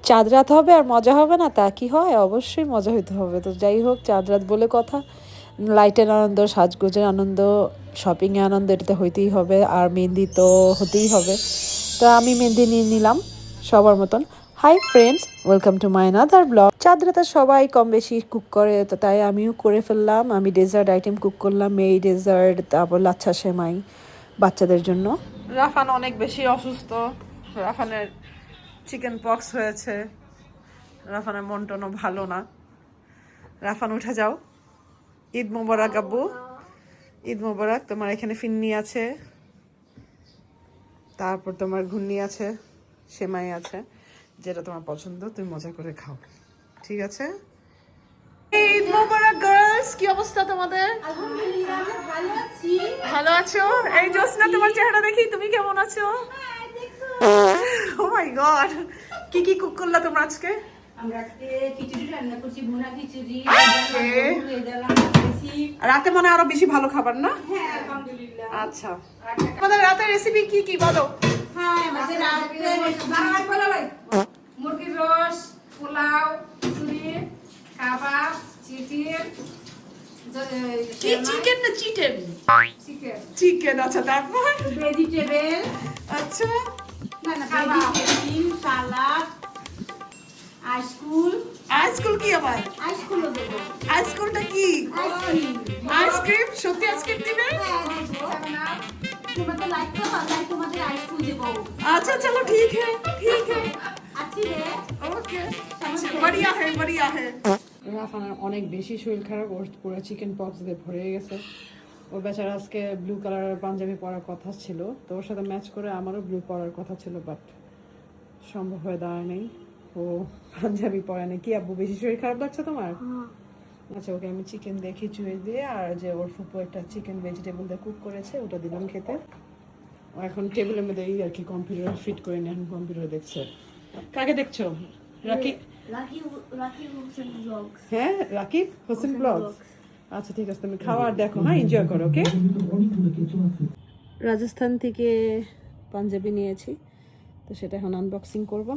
চাঁদ রাত হবে আর মজা হবে না, তা কি হয়? অবশ্যই মজা হইতে হবে। তো যাই হোক, চাঁদ রাত বলে কথা, লাইটের আনন্দ, সাজগোজের আনন্দ, শপিংয়ে আনন্দ, এটাতে হইতেই হবে। আর মেহেন্দি তো হতেই হবে। তো আমি মেহেন্দি নিয়ে নিলাম সবার মতন। Hi friends, welcome to my another blog. চাঁদ রাতে সবাই কম বেশি কুক করে, তো তাই আমিও করে ফেললাম। আমি ডেজার্ট আইটেম কুক করলাম, এই ডেজার্ট, তারপর লাচ্ছা সেমাই বাচ্চাদের জন্য। রাফান অনেক বেশি অসুস্থ, রাফানের চিকেন পক্স হয়েছে, রাফানের মন টনও ভালো না। রাফান উঠে যাও। ঈদ মোবারক আব্বু, ঈদ মোবারক। তোমার এখানে ফিন্নি আছে, তারপর তোমার ঘুন্নি আছে, সেমাই আছে, যেটা তোমার পছন্দ তুমি মজা করে খাও, ঠিক আছে? ঈদ মোবারক গার্লস, কি অবস্থা তোমাদের? আলহামদুলিল্লাহ ভালো আছি। ভালো আছো? এই জোসনা, তোমার চেহারা দেখি, তুমি কেমন আছো? ও মাই গড, কি কি কুক করলা তোমরা আজকে? আমরা আজকে খিচুড়ি রান্না করছি, ভুনা খিচুড়ি। রাতে মনে আরো বেশি ভালো খাবার না? হ্যাঁ আলহামদুলিল্লাহ। আচ্ছা, আমাদের রাতের রেসিপি কি কি বলো? হ্যাঁ আমাদের রাতে মুরগির রোস্ট, পোলাও, খিচুড়ি, কাবাব, চিকেন। কি চিকেন না চিকেন? চিকেন চিকেন, আচ্ছা, তারপর ভেজিটেবল, আচ্ছা, না না ভেজিটেবল, সালাদ, আইসক্রিম। আইসক্রিম কি আবার? আইসক্রিমও দেবো। আইসক্রিমটা কি? Ice cream ice cream? সত্যি আইসক্রিম দিবে? হ্যাঁ দেবো। তোমাদের লাইক তো তাই তোমাদের আইসক্রিম দেবো। अच्छा चलो ठीक है, ठीक है, আছি রে। ওকে, बढ़िया है, बढ़िया है। রাফানের অনেক বেশি শরীর খারাপ, ওর পুরো চিকেন পক্স দিয়ে ভরে গেছে। ও বেচারা আজকে ব্লু কালারের পাঞ্জাবি পরার কথা ছিল, তো ওর সাথে ম্যাচ করে আমারও ব্লু পরার কথা ছিল, বাট সম্ভব হয়ে দাঁড়ায় নেই, ও পাঞ্জাবি পরে নেই। কি আব্বু, বেশি শরীর খারাপ লাগছে তোমার? আচ্ছা, ওকে আমি চিকেন দিয়ে খিচুড়ি দিয়ে আর যে ওর ফুপু একটা চিকেন ভেজিটেবল দিয়ে কুক করেছে ওটা দিলাম খেতে। ও এখন টেবিলের মধ্যে এই আর কি কম্পিউটার ফিট করে নিয়ে এখন কম্পিউটার দেখছে। কাকে দেখছো? রাকিব হোসেন ব্লগস। হ্যাঁ, রাকিব হোসেন ব্লগস। আচ্ছা ঠিক আছে, তুমি খাওয়া আর দেখো, হ্যাঁ, এনজয় করো, ওকে? রাজস্থান থেকে পাঞ্জাবি নিয়েছি, তো সেটা এখন আনবক্সিং করব।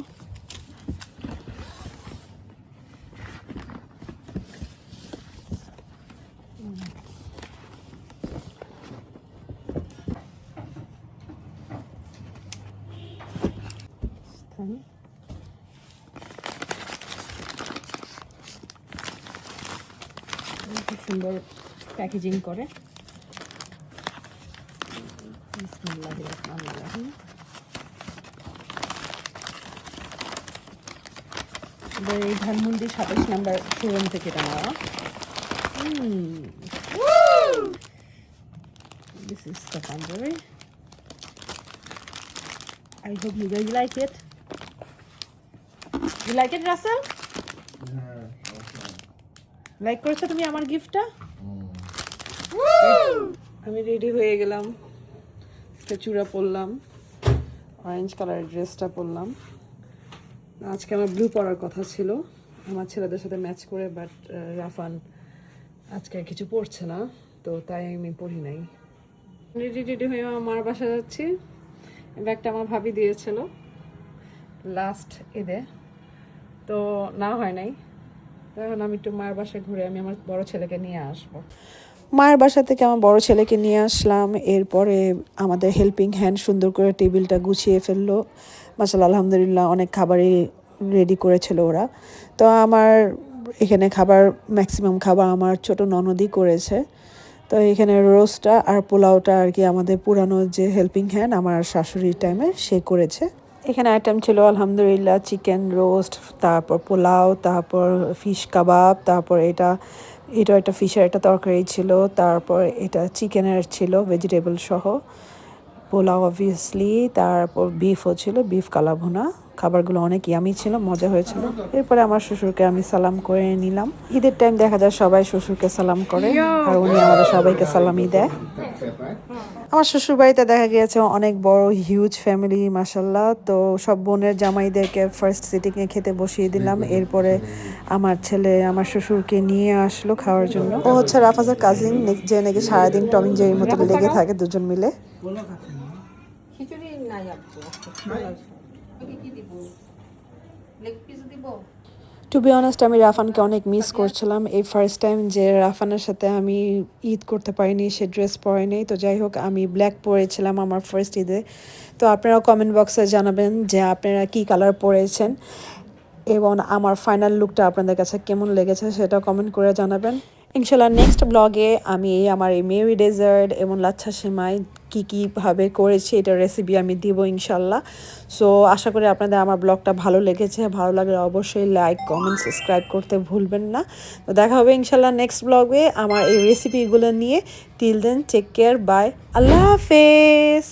খুব সুন্দর প্যাকেজিং করে। এই ধানমন্ডি 27 নাম্বার শোরুম থেকে এটা নেওয়া। This is the Punjabi. I hope you guys like it. You like it, Russell? Like করেছো তুমি আমার গিফটটা? আমি রেডি হয়ে গেলাম, একটা চূড়া পরলাম, অরেঞ্জ কালারের ড্রেসটা পরলাম। আজকে আমার ব্লু পরার কথা ছিল আমার ছেলেদের সাথে ম্যাচ করে, বাট রাফান আজকে কিছু পরছে না, তো তাই আমি পরি নাই। রেডি হয়ে আমার মার বাসা যাচ্ছি। ব্যাগটা আমার ভাবি দিয়েছিল লাস্ট ঈদে, তো না হয় নাই, এখন আমি একটু মায়ের বাসায় ঘুরে আমি আমার বড় ছেলেকে নিয়ে আসবো। মায়ের বাসা থেকে আমার বড় ছেলেকে নিয়ে আসলাম। এরপরে আমাদের হেল্পিং হ্যান্ড সুন্দর করে টেবিলটা গুছিয়ে ফেললো। মাশাআল্লাহ, আলহামদুলিল্লাহ, অনেক খাবারই রেডি করেছিল ওরা। তো আমার এখানে খাবার, ম্যাক্সিমাম খাবার আমার ছোট ননদই করেছে। তো এখানে রোস্টটা আর পোলাওটা আর কি আমাদের পুরানো যে হেল্পিং হ্যান্ড আমার শাশুড়ির টাইমে সে করেছে। এখানে আইটেম ছিল আলহামদুলিল্লাহ চিকেন রোস্ট, তারপর পোলাও, তারপর ফিশ কাবাব, তারপর এটা একটা ফিশের একটা তরকারি ছিল, তারপর এটা চিকেনের ছিল ভেজিটেবল সহ, পোলাও অবভিয়াসলি, তারপর বিফও ছিল, বিফ কালা ভুনা। খাবারগুলো অনেক ইয়ামি ছিল, মজা হয়েছিল। এরপরে আমার শ্বশুরকে আমি সালাম করে নিলাম। ঈদের টাইম দেখা যায় সবাই শ্বশুরকে সালাম করে, আর উনি আমাদের সবাইকে সালামই দেয়। আমার শ্বশুর বাড়িতে দেখা গিয়েছে অনেক বড় হিউজ ফ্যামিলি, মাশাল্লাহ। তো সব বোনের জামাইদেরকে ফার্স্ট সিটিংয়ে খেতে বসিয়ে দিলাম। এরপরে আমার ছেলে আমার শ্বশুরকে নিয়ে আসলো খাওয়ার জন্য। ও হচ্ছে রাফাজের কাজিন, যে নাকি সারাদিন টম এন্ড জেরির মতো লেগে থাকে দুজন মিলে। খিচুড়ি নাই আপু, কি দিব? লেগ পিস দিব। টু বি অনেস্ট আমি রাফানকে অনেক মিস করছিলাম। এই ফার্স্ট টাইম যে রাফানের সাথে আমি ঈদ করতে পারিনি, সে ড্রেস পরেনি। তো যাই হোক, আমি ব্ল্যাক পরেছিলাম আমার ফার্স্ট ঈদে। তো আপনারা কমেন্ট বক্সে জানাবেন যে আপনারা কী কালার পরেছেন এবং আমার ফাইনাল লুকটা আপনাদের কাছে কেমন লেগেছে সেটা কমেন্ট করে জানাবেন। ইনশাল্লাহ নেক্সট ব্লগে আমি আমার এই মেরি ডেজার্ট এবং লাচ্ছা সেমাই কীভাবে করেছি এটার রেসিপি আমি দিব ইনশাল্লাহ। সো আশা করি আপনাদের আমার ব্লগটা ভালো লেগেছে। ভালো লাগলে অবশ্যই লাইক, কমেন্ট, সাবস্ক্রাইব করতে ভুলবেন না। তো দেখা হবে ইনশাল্লাহ নেক্সট ব্লগে আমার এই রেসিপিগুলো নিয়ে। Till then take care, bye, আল্লাহ হাফেজ।